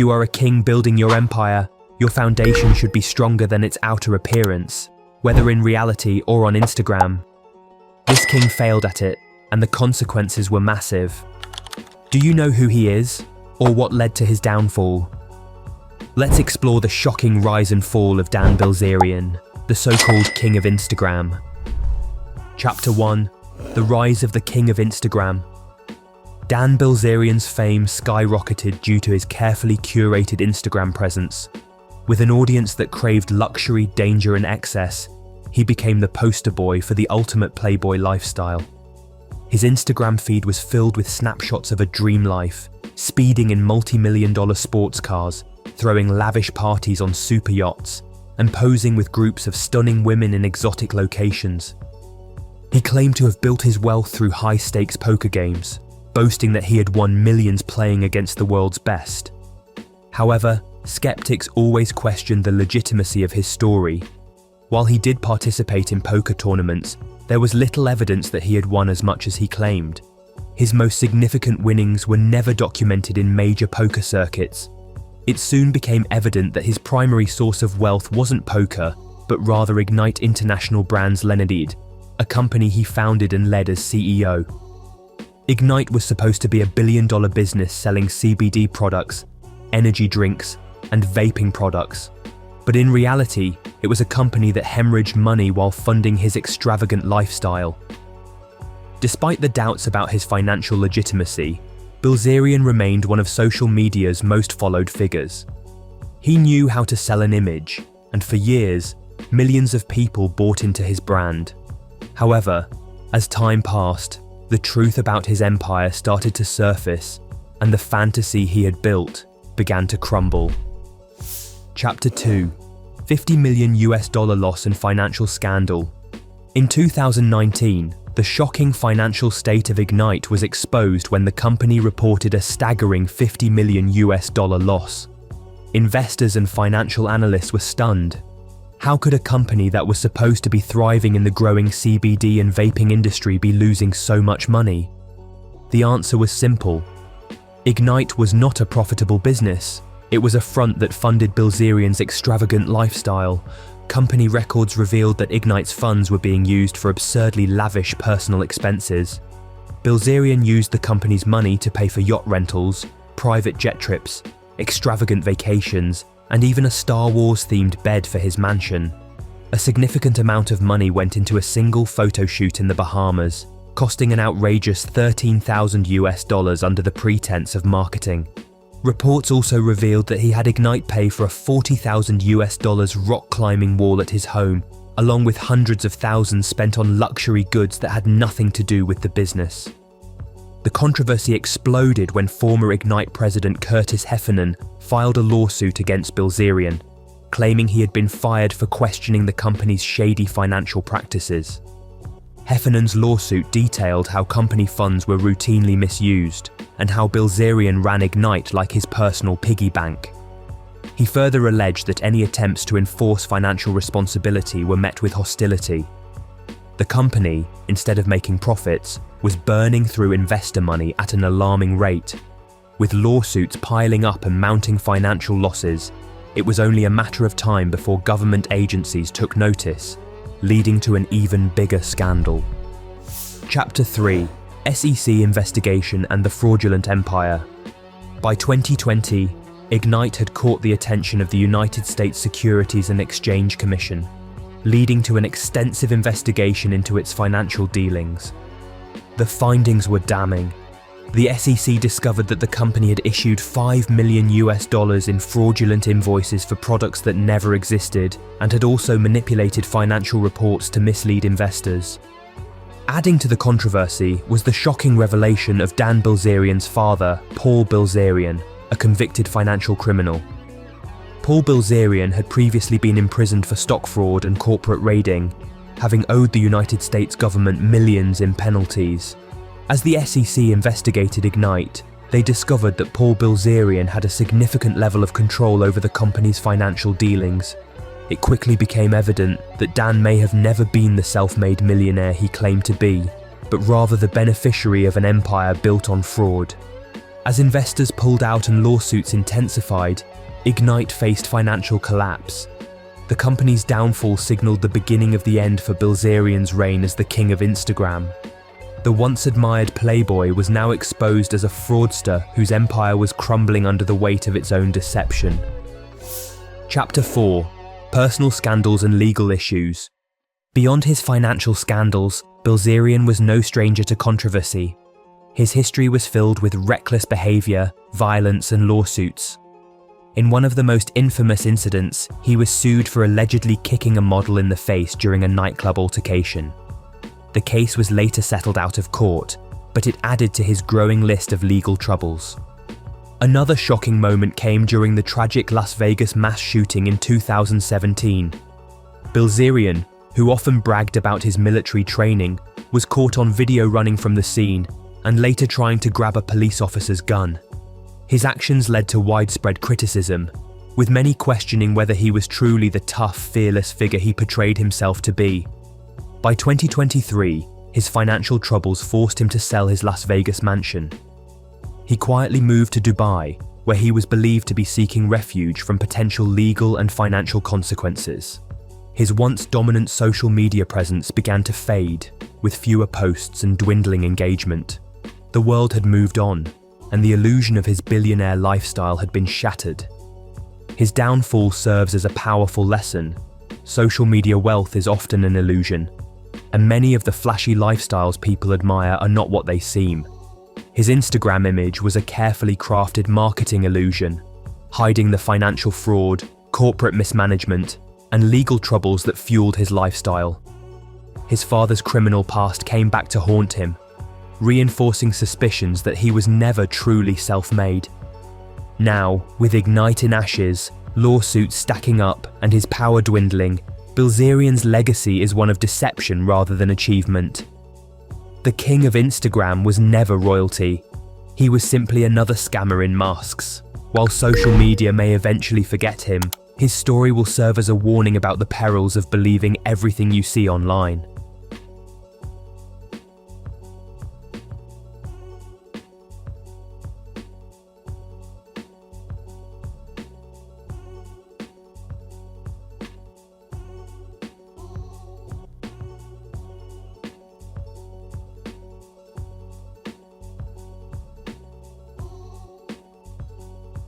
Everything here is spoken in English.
you are a king building your empire, your foundation should be stronger than its outer appearance, whether in reality or on Instagram. This king failed at it, and the consequences were massive. Do you know who he is, or what led to his downfall? Let's explore the shocking rise and fall of Dan Bilzerian, the so-called King of Instagram. Chapter 1: The Rise of the King of Instagram. Dan Bilzerian's fame skyrocketed due to his carefully curated Instagram presence. With an audience that craved luxury, danger and excess, he became the poster boy for the ultimate playboy lifestyle. His Instagram feed was filled with snapshots of a dream life, speeding in multi-million-dollar sports cars, throwing lavish parties on super yachts, and posing with groups of stunning women in exotic locations. He claimed to have built his wealth through high-stakes poker games, boasting that he had won millions playing against the world's best. However, skeptics always questioned the legitimacy of his story. While he did participate in poker tournaments, there was little evidence that he had won as much as he claimed. His most significant winnings were never documented in major poker circuits. It soon became evident that his primary source of wealth wasn't poker, but rather Ignite International Brands Limited, a company he founded and led as CEO. Ignite was supposed to be a billion-dollar business selling CBD products, energy drinks, and vaping products. But in reality, it was a company that hemorrhaged money while funding his extravagant lifestyle. Despite the doubts about his financial legitimacy, Bilzerian remained one of social media's most followed figures. He knew how to sell an image, and for years, millions of people bought into his brand. However, as time passed, the truth about his empire started to surface, and the fantasy he had built began to crumble. Chapter 2: $50 million loss and financial scandal. In 2019, the shocking financial state of Ignite was exposed when the company reported a staggering $50 million loss. Investors and financial analysts were stunned. How could a company that was supposed to be thriving in the growing CBD and vaping industry be losing so much money? The answer was simple. Ignite was not a profitable business. It was a front that funded Bilzerian's extravagant lifestyle. Company records revealed that Ignite's funds were being used for absurdly lavish personal expenses. Bilzerian used the company's money to pay for yacht rentals, private jet trips, extravagant vacations, and even a Star Wars-themed bed for his mansion. A significant amount of money went into a single photo shoot in the Bahamas, costing an outrageous $13,000 under the pretense of marketing. Reports also revealed that he had Ignite pay for a $40,000 rock climbing wall at his home, along with hundreds of thousands spent on luxury goods that had nothing to do with the business. The controversy exploded when former Ignite president Curtis Heffernan filed a lawsuit against Bilzerian, claiming he had been fired for questioning the company's shady financial practices. Heffernan's lawsuit detailed how company funds were routinely misused and how Bilzerian ran Ignite like his personal piggy bank. He further alleged that any attempts to enforce financial responsibility were met with hostility. The company, instead of making profits, was burning through investor money at an alarming rate. With lawsuits piling up and mounting financial losses, it was only a matter of time before government agencies took notice, leading to an even bigger scandal. Chapter 3: SEC Investigation and the Fraudulent Empire. By 2020, Ignite had caught the attention of the United States Securities and Exchange Commission, leading to an extensive investigation into its financial dealings. The findings were damning. The SEC discovered that the company had issued $5 million in fraudulent invoices for products that never existed, and had also manipulated financial reports to mislead investors. Adding to the controversy was the shocking revelation of Dan Bilzerian's father, Paul Bilzerian, a convicted financial criminal. Paul Bilzerian had previously been imprisoned for stock fraud and corporate raiding, having owed the United States government millions in penalties. As the SEC investigated Ignite, they discovered that Paul Bilzerian had a significant level of control over the company's financial dealings. It quickly became evident that Dan may have never been the self-made millionaire he claimed to be, but rather the beneficiary of an empire built on fraud. As investors pulled out and lawsuits intensified, Ignite faced financial collapse. The company's downfall signaled the beginning of the end for Bilzerian's reign as the king of Instagram. The once admired playboy was now exposed as a fraudster whose empire was crumbling under the weight of its own deception. Chapter 4: Personal Scandals and Legal Issues. Beyond his financial scandals, Bilzerian was no stranger to controversy. His history was filled with reckless behaviour, violence and lawsuits. In one of the most infamous incidents, he was sued for allegedly kicking a model in the face during a nightclub altercation. The case was later settled out of court, but it added to his growing list of legal troubles. Another shocking moment came during the tragic Las Vegas mass shooting in 2017. Bilzerian, who often bragged about his military training, was caught on video running from the scene and later trying to grab a police officer's gun. His actions led to widespread criticism, with many questioning whether he was truly the tough, fearless figure he portrayed himself to be. By 2023, his financial troubles forced him to sell his Las Vegas mansion. He quietly moved to Dubai, where he was believed to be seeking refuge from potential legal and financial consequences. His once dominant social media presence began to fade, with fewer posts and dwindling engagement. The world had moved on, and the illusion of his billionaire lifestyle had been shattered. His downfall serves as a powerful lesson. Social media wealth is often an illusion, and many of the flashy lifestyles people admire are not what they seem. His Instagram image was a carefully crafted marketing illusion, hiding the financial fraud, corporate mismanagement, and legal troubles that fueled his lifestyle. His father's criminal past came back to haunt him, reinforcing suspicions that he was never truly self-made. Now, with Ignite in ashes, lawsuits stacking up, and his power dwindling, Bilzerian's legacy is one of deception rather than achievement. The king of Instagram was never royalty. He was simply another scammer in masks. While social media may eventually forget him, his story will serve as a warning about the perils of believing everything you see online.